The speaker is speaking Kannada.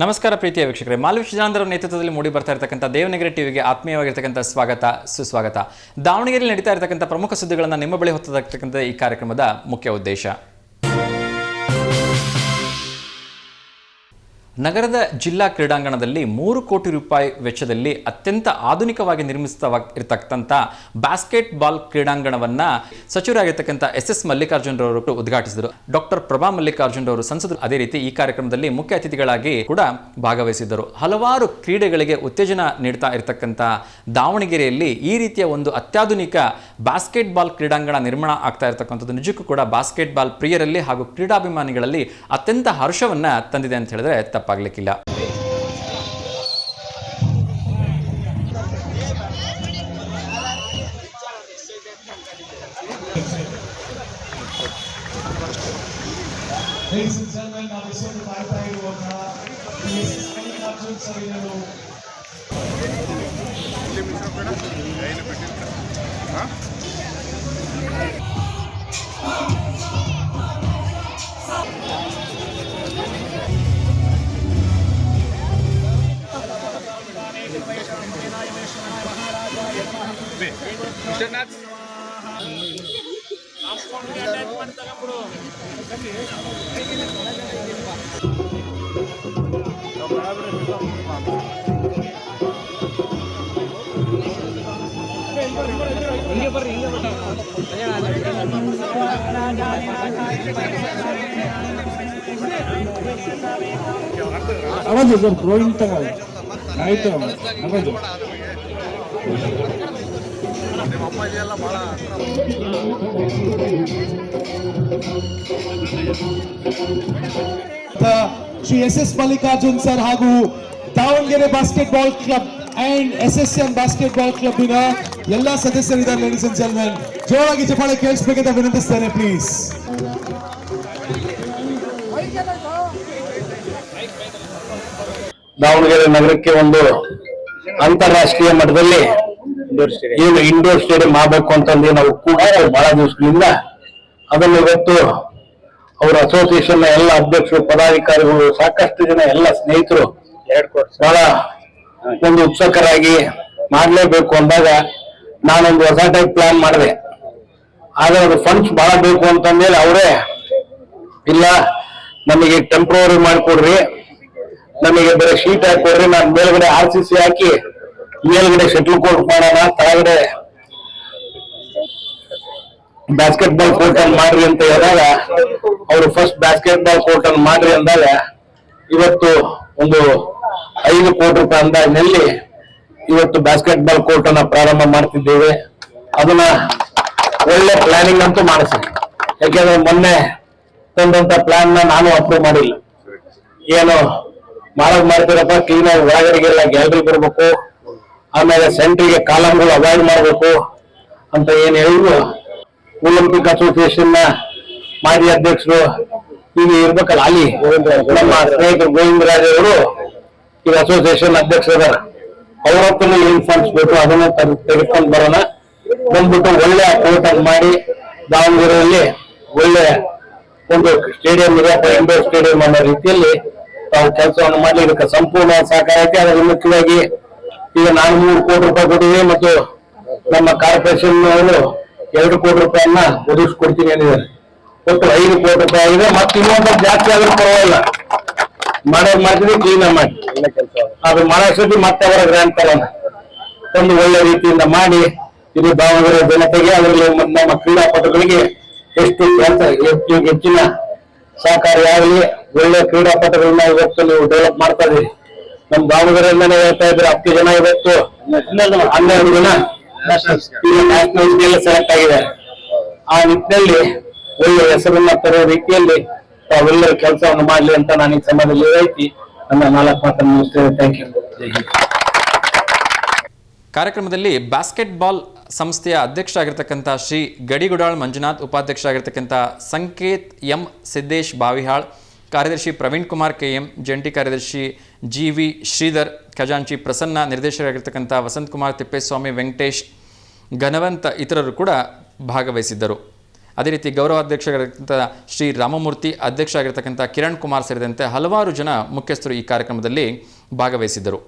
ನಮಸ್ಕಾರ ಪ್ರೀತಿಯ ವೀಕ್ಷಕರೇ, ಮಾಲ್ವಿ ಶಜಾನಂದರ ನೇತೃತ್ವದಲ್ಲಿ ಮೂಡಿ ಬರ್ತಾ ಇರತಕ್ಕಂಥ ದೇವನಗರಿ ಟಿವಿಗೆ ಆತ್ಮೀಯವಾಗಿರ್ತಕ್ಕಂಥ ಸ್ವಾಗತ ಸುಸ್ವಾಗತ. ದಾವಣಗೆರೆಯಲ್ಲಿ ನಡೀತಾ ಇರತಕ್ಕಂಥ ಪ್ರಮುಖ ಸುದ್ದಿಗಳನ್ನು ನಿಮ್ಮ ಬಳಿ ಹೊತ್ತದಾಗ್ತಕ್ಕಂಥ ಈ ಕಾರ್ಯಕ್ರಮದ ಮುಖ್ಯ ಉದ್ದೇಶ. ನಗರದ ಜಿಲ್ಲಾ ಕ್ರೀಡಾಂಗಣದಲ್ಲಿ 3 ಕೋಟಿ ರೂಪಾಯಿ ವೆಚ್ಚದಲ್ಲಿ ಅತ್ಯಂತ ಆಧುನಿಕವಾಗಿ ನಿರ್ಮಿಸಿರ್ತಕ್ಕಂಥ ಬಾಸ್ಕೆಟ್ ಬಾಲ್ ಕ್ರೀಡಾಂಗಣವನ್ನು ಸಚಿವರಾಗಿರ್ತಕ್ಕಂಥ ಎಸ್ ಮಲ್ಲಿಕಾರ್ಜುನ್ ರವರು ಉದ್ಘಾಟಿಸಿದರು. ಡಾಕ್ಟರ್ ಪ್ರಭಾ ಮಲ್ಲಿಕಾರ್ಜುನ್ ರವರು ಸಂಸದರು ಅದೇ ರೀತಿ ಈ ಕಾರ್ಯಕ್ರಮದಲ್ಲಿ ಮುಖ್ಯ ಅತಿಥಿಗಳಾಗಿ ಕೂಡ ಭಾಗವಹಿಸಿದ್ದರು. ಹಲವಾರು ಕ್ರೀಡೆಗಳಿಗೆ ಉತ್ತೇಜನ ನೀಡ್ತಾ ಇರತಕ್ಕಂಥ ದಾವಣಗೆರೆಯಲ್ಲಿ ಈ ರೀತಿಯ ಒಂದು ಅತ್ಯಾಧುನಿಕ ಬಾಸ್ಕೆಟ್ ಬಾಲ್ ಕ್ರೀಡಾಂಗಣ ನಿರ್ಮಾಣ ಆಗ್ತಾ ಇರತಕ್ಕಂಥದ್ದು ನಿಜಕ್ಕೂ ಕೂಡ ಬಾಸ್ಕೆಟ್ ಬಾಲ್ ಪ್ರಿಯರಲ್ಲಿ ಹಾಗೂ ಕ್ರೀಡಾಭಿಮಾನಿಗಳಲ್ಲಿ ಅತ್ಯಂತ ಹರ್ಷವನ್ನ ತಂದಿದೆ ಅಂತ ಹೇಳಿದ್ರೆ ತಪ್ಪಾಗ್ಲಿಕ್ಕಿಲ್ಲ. ಅವತ್ತು ಸರ್ ಡ್ರಾಯಿಂಗ್ ತಗೊಳ್ಳಿ ಆಯ್ತು ಅವತ್ತು ಶ್ರೀ ಎಸ್ ಮಲ್ಲಿಕಾರ್ಜುನ್ ಸರ್ ಹಾಗೂ Davanagere basketball club and SSM basketball ಕ್ಲಬ್ಬಿನ ಎಲ್ಲ ಸದಸ್ಯರಿದ್ದಾರೆ. ಲೇಡೀಸ್ ಅಂಡ್ ಜೆಂಟಲ್ಮೆನ್, ಜೋರಾಗಿ ಚಪ್ಪಾಳೆ ಕೇಳಿಸಬೇಕಂತ ವಿನಂತಿಸ್ತೇನೆ ಪ್ಲೀಸ್. ದಾವಣಗೆರೆ ನಗರಕ್ಕೆ ಒಂದು ಅಂತಾರಾಷ್ಟ್ರೀಯ ಮಟ್ಟದಲ್ಲಿ ಏನು ಇಂಡೋರ್ ಸ್ಟೇಡಿಯಂ ಆಗಬೇಕು ಅಂತಂದು ನಾವು ಕೂಡ ಬಹಳ ದಿವಸಗಳಿಂದ ಅದನ್ನು ಇವತ್ತು ಅವರ ಅಸೋಸಿಯೇಷನ್ ಎಲ್ಲ ಅಧ್ಯಕ್ಷರು, ಪದಾಧಿಕಾರಿಗಳು, ಸಾಕಷ್ಟು ಜನ ಎಲ್ಲ ಸ್ನೇಹಿತರು ಬಹಳ ಒಂದು ಉತ್ಸುಕರಾಗಿ ಮಾಡಲೇಬೇಕು ಅಂದಾಗ ನಾನೊಂದು ಹೊಸ ಟೈಪ್ ಪ್ಲಾನ್ ಮಾಡಿದೆ. ಆದ್ರೆ ಅದು ಫಂಡ್ಸ್ ಬಹಳ ಬೇಕು ಅಂತಂದೇಳಿ ಅವರೇ ಇಲ್ಲ ನಮಗೆ ಟೆಂಪ್ರವರಿ ಮಾಡಿಕೊಡ್ರಿ, ನಮಗೆ ಬರೀ ಶೀಟ್ ಹಾಕೊಡ್ರಿ, ನಾನು ಮೇಲ್ಗಡೆ RCC ಹಾಕಿ ಮೇಲ್ಗಡೆ ಶಟಲ್ ಕೋರ್ಟ್ ಮಾಡೋಣ, ಕೆಳಗಡೆ ಬಾಸ್ಕೆಟ್ ಬಾಲ್ ಕೋರ್ಟ್ ಅನ್ನು ಮಾಡ್ರಿ ಅಂತ ಹೇಳಿದಾಗ ಅವರು ಫಸ್ಟ್ ಬಾಸ್ಕೆಟ್ ಬಾಲ್ ಕೋರ್ಟ್ ಅನ್ನು ಮಾಡ್ರಿ ಅಂದಾಗ ಇವತ್ತು ಒಂದು 5 ಕೋಟಿ ರೂಪಾಯಿ ಅಂದಾಜಿನಲ್ಲಿ ಇವತ್ತು ಬಾಸ್ಕೆಟ್ ಬಾಲ್ ಕೋರ್ಟ್ ಅನ್ನ ಪ್ರಾರಂಭ ಮಾಡ್ತಿದ್ದೇವೆ. ಅದನ್ನ ಒಳ್ಳೆ ಪ್ಲಾನಿಂಗ್ ಅಂತೂ ಮಾಡಿಸಿದೆ. ಯಾಕೆಂದ್ರೆ ಮೊನ್ನೆ ತಂದಂತ ಪ್ಲಾನ್ ನಾನು ಅಪ್ರೂವ್ ಮಾಡಿಲ್ಲ. ಏನು ಮಾಡ್ತೀರಪ್ಪ, ಕ್ಲೀನ್ ಆಗಿ ಒಳಗಡೆಗೆಲ್ಲ ಗ್ಯಾಲರಿ ಬರ್ಬೇಕು, ಆಮೇಲೆ ಸೆಂಟ್ರಿಗೆ ಕಾಲಮ್ಗಳು ಅವಾಯ್ಡ್ ಮಾಡ್ಬೇಕು ಅಂತ ಏನ್ ಹೇಳಿದ್ರು. ಒಲಿಂಪಿಕ್ ಅಸೋಸಿಯೇಷನ್ ನ ಮಾಜಿ ಅಧ್ಯಕ್ಷರು ಈಗ ಇರ್ಬೇಕಲ್ಲ, ಅಲ್ಲಿ ನಮ್ಮ ಸ್ನೇಹಿತರು ಗೋವಿಂದರಾಜ್ ಅವರು ಈಗ ಅಸೋಸಿಯೇಷನ್ ಅಧ್ಯಕ್ಷರ, ಅವ್ರ ಹತ್ರ ಏನ್ ಫಂಡ್ಸ್ ಬೇಕು ಅದನ್ನ ತೆಗೆದುಕೊಂಡು ಬರೋಣ, ಬಂದ್ಬಿಟ್ಟು ಒಳ್ಳೆ ಕೋರ್ಟ್ ಅನ್ನು ಮಾಡಿ ದಾವಣಗೆರೆಯಲ್ಲಿ ಒಳ್ಳೆ ಒಂದು ಸ್ಟೇಡಿಯಂ ಇದೆ, ಇಂಡೋರ್ ಸ್ಟೇಡಿಯಂ ಅನ್ನೋ ರೀತಿಯಲ್ಲಿ ತಾವು ಕೆಲಸವನ್ನು ಮಾಡಲಿ. ಇದಕ್ಕೆ ಸಂಪೂರ್ಣ ಸಹಕಾರ ಐತೆ. ಅದರ ಮುಖ್ಯವಾಗಿ ಈಗ ನಾನು 3 ಕೋಟಿ ರೂಪಾಯಿ ಕೊಟ್ಟಿದೆ ಮತ್ತು ನಮ್ಮ ಕಾರ್ಪೊರೇಷನ್ ಅವರು 2 ಕೋಟಿ ರೂಪಾಯಿಯನ್ನ ಒದಗಿಸ್ಕೊಡ್ತೀನಿ ಅಂದಿದ್ದಾರೆ. ಒಟ್ಟು 5 ಕೋಟಿ ರೂಪಾಯಿ ಆಗಿದೆ. ಮತ್ತೆ ಇನ್ನೊಂದು ಜಾಸ್ತಿ ಆದ್ರೂ ಪರವಾಗಿಲ್ಲ, ಮಾಡೋದು ಮಾಡ್ತೀವಿ, ಕ್ಲೀನ್ ಮಾಡಿ ಅದು ಮಾಡೋ ಮತ್ತೆ ಅವರ ಗ್ರಾಂಟ್ ತಗೋಣ ಒಂದು ಒಳ್ಳೆ ರೀತಿಯಿಂದ ಮಾಡಿ ಇದು ದಾವಣಗೆರೆ ಜನತೆಗೆ, ಅದರಲ್ಲಿ ನಮ್ಮ ಕ್ರೀಡಾಪಟುಗಳಿಗೆ ಎಷ್ಟು ಕೆಲಸ ಹೆಚ್ಚಿನ ಸಹಕಾರಿಯಾಗಲಿ. ಒಳ್ಳೆ ಕ್ರೀಡಾಪಟುಗಳನ್ನ ಇವತ್ತು ನೀವು ಡೆವಲಪ್ ಮಾಡ್ತಾ ಇದೀರಿ. ನಮ್ಮ ದಾವಣಗೆರೆಯಿಂದಾನೇ ಹೇಳ್ತಾ ಇದ್ರೆ 10 ಜನ ಇವತ್ತು 12 ಜನ ನ್ಯಾಷನಲ್ ಸೆಲೆಕ್ಟ್ ಆಗಿದ್ದಾರೆ. ಆ ನಿಟ್ಟಿನಲ್ಲಿ ಒಳ್ಳೆ ಹೆಸರನ್ನ ತರೋ ರೀತಿಯಲ್ಲಿ ತಾವೆಲ್ಲರೂ ಕೆಲಸವನ್ನು ಮಾಡ್ಲಿ ಅಂತ ನಾನು ಈ ಸಮಯದಲ್ಲಿ ಹೇಳ್ತಿ ನನ್ನ 4 ಮಾತನ್ನು ಮುಗಿಸ್ತೇನೆ. Thank you. ಕಾರ್ಯಕ್ರಮದಲ್ಲಿ ಬಾಸ್ಕೆಟ್ ಬಾಲ್ ಸಂಸ್ಥೆಯ ಅಧ್ಯಕ್ಷರಾಗಿರ್ತಕ್ಕಂಥ ಶ್ರೀ ಗಡಿಗುಡಾಳ್ ಮಂಜುನಾಥ್, ಉಪಾಧ್ಯಕ್ಷರಾಗಿರ್ತಕ್ಕಂಥ ಸಂಕೇತ್ ಎಂ ಸಿದ್ದೇಶ್ ಬಾವಿಹಾಳ್, ಕಾರ್ಯದರ್ಶಿ ಪ್ರವೀಣ್ ಕುಮಾರ್ KM, ಜಂಟಿ ಕಾರ್ಯದರ್ಶಿ GV ಶ್ರೀಧರ್, ಖಜಾಂಚಿ ಪ್ರಸನ್ನ, ನಿರ್ದೇಶಕರಾಗಿರ್ತಕ್ಕಂಥ ವಸಂತ್ ಕುಮಾರ್ ತಿಪ್ಪೇಸ್ವಾಮಿ, ವೆಂಕಟೇಶ್, ಘನವಂತ ಇತರರು ಕೂಡ ಭಾಗವಹಿಸಿದ್ದರು. ಅದೇ ರೀತಿ ಗೌರವಾಧ್ಯಕ್ಷರಾಗಿರ್ತಕ್ಕಂಥ ಶ್ರೀ ರಾಮಮೂರ್ತಿ, ಅಧ್ಯಕ್ಷರಾಗಿರ್ತಕ್ಕಂಥ ಕಿರಣ್ ಕುಮಾರ್ ಸೇರಿದಂತೆ ಹಲವಾರು ಜನ ಮುಖ್ಯಸ್ಥರು ಈ ಕಾರ್ಯಕ್ರಮದಲ್ಲಿ ಭಾಗವಹಿಸಿದ್ದರು.